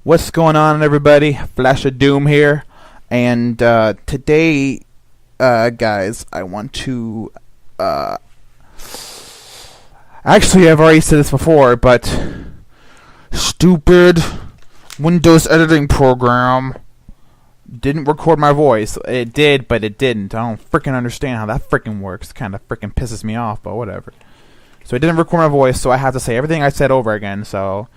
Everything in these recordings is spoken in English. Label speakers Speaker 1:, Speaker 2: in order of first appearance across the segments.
Speaker 1: What's going on, everybody? Flash of Doom here, and today, guys, I want to. Actually, I've already said this before, but stupid Windows editing program didn't record my voice. It did, but it didn't. I don't freaking understand how that freaking works. It kind of freaking pisses me off, but whatever. So it didn't record my voice, so I have to say everything I said over again. So.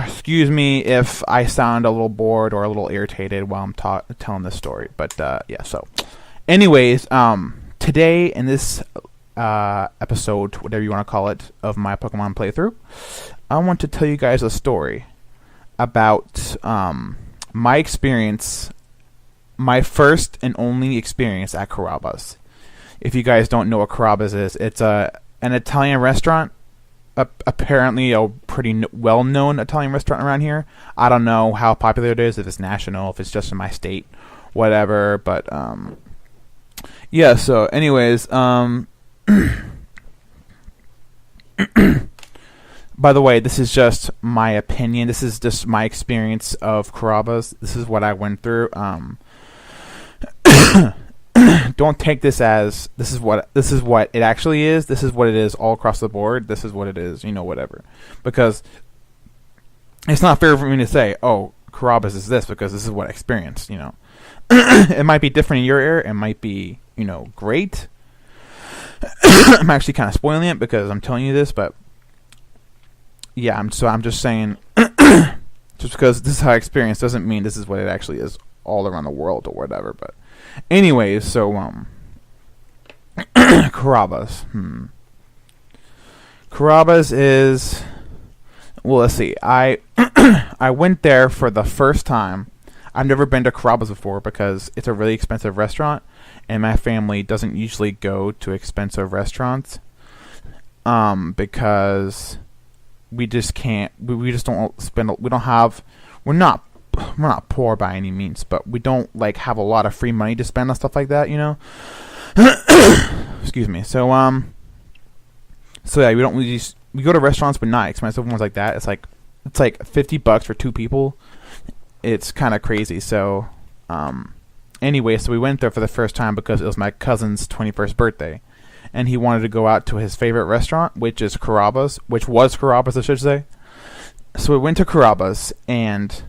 Speaker 1: Excuse me if I sound a little bored or a little irritated while I'm telling this story. But, yeah, so. Anyways, today in this episode, whatever you want to call it, of my Pokemon playthrough, I want to tell you guys a story about my experience, my first and only experience at Carrabba's. If you guys don't know what Carrabba's is, it's an Italian restaurant. Apparently a pretty well-known Italian restaurant around here. I don't know how popular it is, if it's national, if it's just in my state, whatever, but yeah, so anyways, by the way, this is just my opinion. This is just my experience of Carrabba's. This is what I went through. Don't take this as this is what it actually is. This is what it is all across the board. This is what it is, whatever. Because it's not fair for me to say, oh, Carrabba's is this, because this is what I experienced, It might be different in your area. It might be, great. I'm actually kind of spoiling it because I'm telling you this, but yeah, I'm just saying, just because this is how I experienced doesn't mean this is what it actually is all around the world or whatever, but anyways, so Carrabba's. Carrabba's is, well, let's see. I went there for the first time. I've never been to Carrabba's before because it's a really expensive restaurant, and my family doesn't usually go to expensive restaurants because we just can't. We just don't spend. We don't have. We're not poor by any means, but we don't have a lot of free money to spend on stuff like that, Excuse me. So yeah, we go to restaurants, but not expensive ones like that. It's like $50 for two people. It's kind of crazy. So anyway, so we went there for the first time because it was my cousin's 21st birthday, and he wanted to go out to his favorite restaurant, which was Carrabba's, I should say. So we went to Carrabba's, and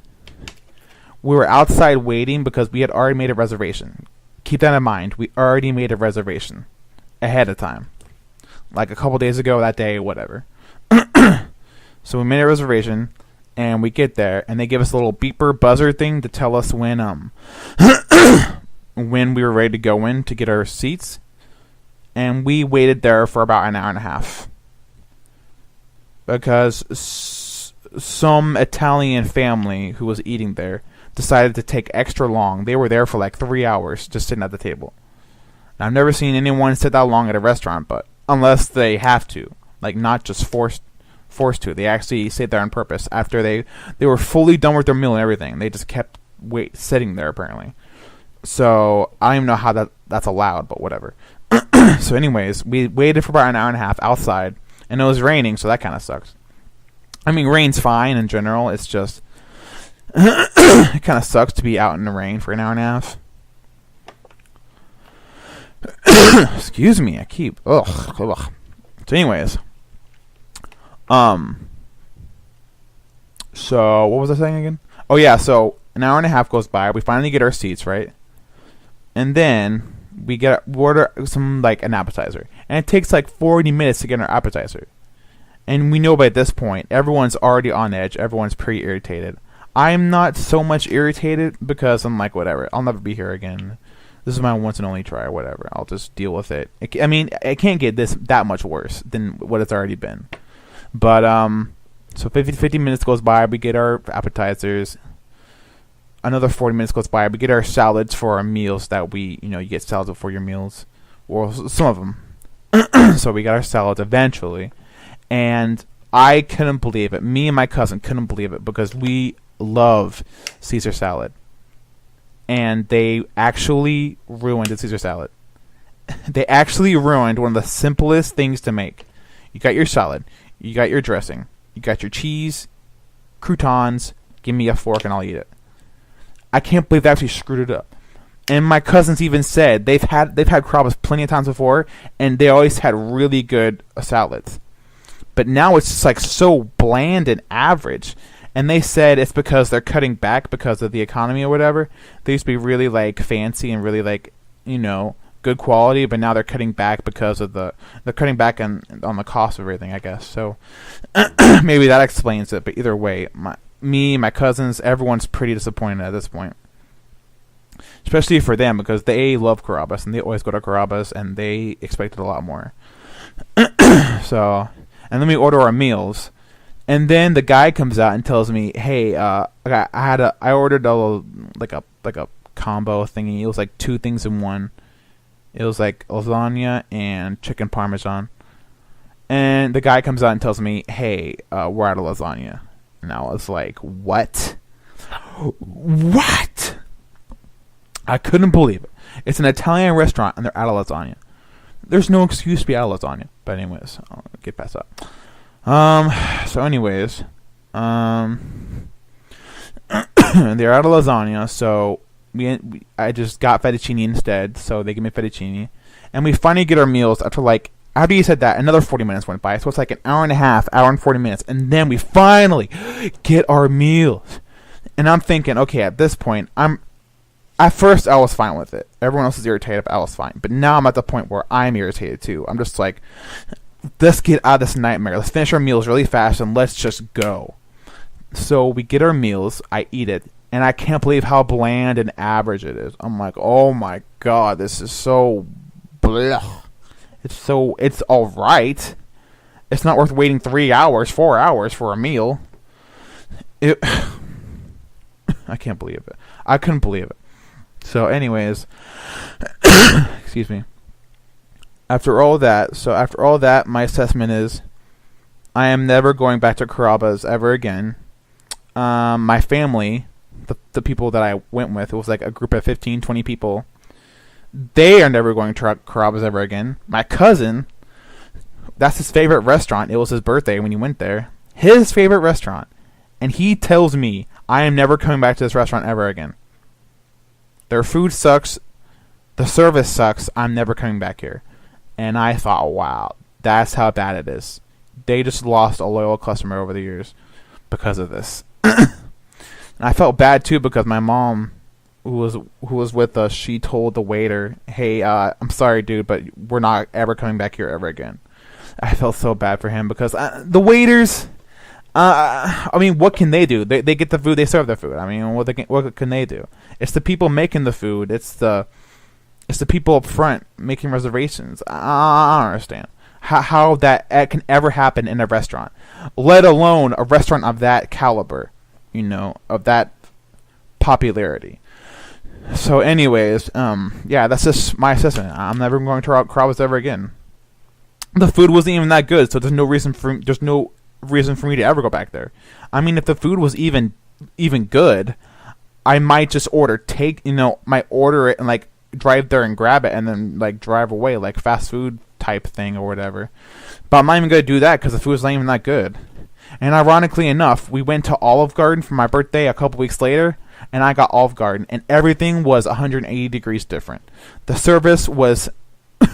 Speaker 1: we were outside waiting because we had already made a reservation. Keep that in mind. We already made a reservation ahead of time. Like a couple days ago, that day, whatever. So we made a reservation, and we get there, and they give us a little beeper buzzer thing to tell us when when we were ready to go in to get our seats. And we waited there for about an hour and a half. Because some Italian family who was eating there decided to take extra long. They were there for 3 hours just sitting at the table. And I've never seen anyone sit that long at a restaurant, but unless they have to, not just forced to. They actually sit there on purpose after they were fully done with their meal and everything. They just kept sitting there apparently. So I don't even know how that's allowed, but whatever. So anyways, we waited for about an hour and a half outside, and it was raining, so that kind of sucks. I mean, rain's fine in general. It's just it kind of sucks to be out in the rain for an hour and a half. Excuse me, I keep ugh. So anyways, so what was I saying again? Oh yeah, so an hour and a half goes by. We finally get our seats, right? And then we order some an appetizer, and it takes 40 minutes to get our appetizer. And we know by this point everyone's already on edge. Everyone's pretty irritated. I'm not so much irritated because I'm whatever. I'll never be here again. This is my once and only try or whatever. I'll just deal with it. I mean, it can't get that much worse than what it's already been. But, so 50 minutes goes by. We get our appetizers. Another 40 minutes goes by. We get our salads for our meals that you get salads before your meals. Or some of them. So we got our salads eventually. And I couldn't believe it. Me and my cousin couldn't believe it because we love Caesar salad, and they actually ruined the Caesar salad. They actually ruined one of the simplest things to make. You got your salad, you got your dressing, you got your cheese, croutons, Give me a fork and I'll eat it. I can't believe they actually screwed it up. And my cousins even said they've had Carrabbas plenty of times before, and they always had really good salads. But now it's just like so bland and average. And they said it's because they're cutting back because of the economy or whatever. They used to be really like fancy and really like, you know, good quality, but now they're cutting back because of they're cutting back on the cost of everything, I guess. So maybe that explains it. But either way, my cousins, everyone's pretty disappointed at this point. Especially for them, because they love Carrabba's and they always go to Carrabba's and they expected a lot more. So, and then we order our meals, and then the guy comes out and tells me, "Hey, I ordered like a combo thingy. It was like 2 things in one. It was like lasagna and chicken parmesan." And the guy comes out and tells me, "Hey, we're out of lasagna." And I was like, "What? What?" I couldn't believe it. It's an Italian restaurant and they're out of lasagna. There's no excuse to be out of lasagna. But anyways, I'll get past that. So anyways, they're out of lasagna, so I just got fettuccine instead, so they give me fettuccine. And we finally get our meals after you said that, another 40 minutes went by. So it's like an hour and a half, hour and 40 minutes. And then we finally get our meals. And I'm thinking, okay, at this point, at first, I was fine with it. Everyone else is irritated, but I was fine. But now I'm at the point where I'm irritated too. I'm just like, let's get out of this nightmare. Let's finish our meals really fast and let's just go. So we get our meals. I eat it. And I can't believe how bland and average it is. I'm like, oh my god, this is so blech. It's alright. It's not worth waiting 3 hours, 4 hours for a meal. I can't believe it. I couldn't believe it. So anyways, excuse me. After all that, my assessment is I am never going back to Carrabba's ever again. My family, the people that I went with, it was like a group of 15, 20 people. They are never going to Carrabba's ever again. My cousin, that's his favorite restaurant. It was his birthday when he went there. His favorite restaurant. And he tells me I am never coming back to this restaurant ever again. Their food sucks. The service sucks. I'm never coming back here. And I thought, wow, that's how bad it is. They just lost a loyal customer over the years because of this. And I felt bad too because my mom, who was with us, she told the waiter, "Hey, I'm sorry, dude, but we're not ever coming back here ever again." I felt so bad for him because the waiters. I mean, what can they do? They get the food, they serve the food. I mean, what can they do? It's the people making the food. It's the people up front making reservations. I don't understand how that can ever happen in a restaurant, let alone a restaurant of that caliber, you know, of that popularity. So, anyways, yeah, that's just my assessment. I'm never going to Carrabba's ever again. The food wasn't even that good, so there's no reason for me to ever go back there. I mean, if the food was even good, I might just order it and like drive there and grab it and then like drive away, like fast food type thing or whatever. But I'm not even gonna do that because the food's not even that good. And ironically enough, we went to Olive Garden for my birthday a couple weeks later, and I got Olive Garden, and everything was 180 degrees different. The service was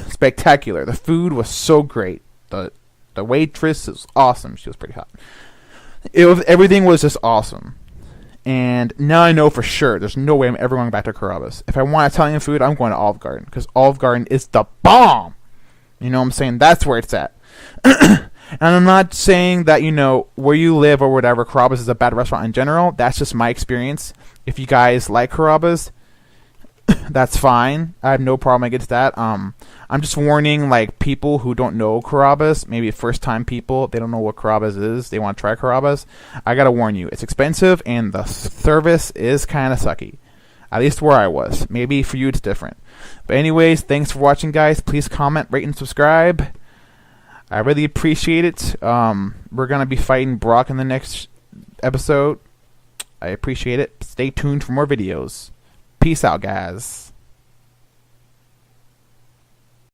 Speaker 1: spectacular. The food was so great. The waitress was awesome. She was pretty hot. Everything was just awesome. And now I know for sure there's no way I'm ever going back to Carrabba's. If I want Italian food, I'm going to Olive Garden because Olive Garden is the bomb. You know what I'm saying? That's where it's at. And I'm not saying that, you know, where you live or whatever, Carrabba's is a bad restaurant in general. That's just my experience. If you guys like Carrabba's, that's fine. I have no problem against that. I'm just warning, like, people who don't know Carrabba's, maybe first-time people, they don't know what Carrabba's is, they want to try Carrabba's. I gotta warn you, it's expensive, and the service is kind of sucky. At least where I was. Maybe for you it's different. But anyways, thanks for watching, guys. Please comment, rate, and subscribe. I really appreciate it. We're gonna be fighting Brock in the next episode. I appreciate it. Stay tuned for more videos. Peace out, guys.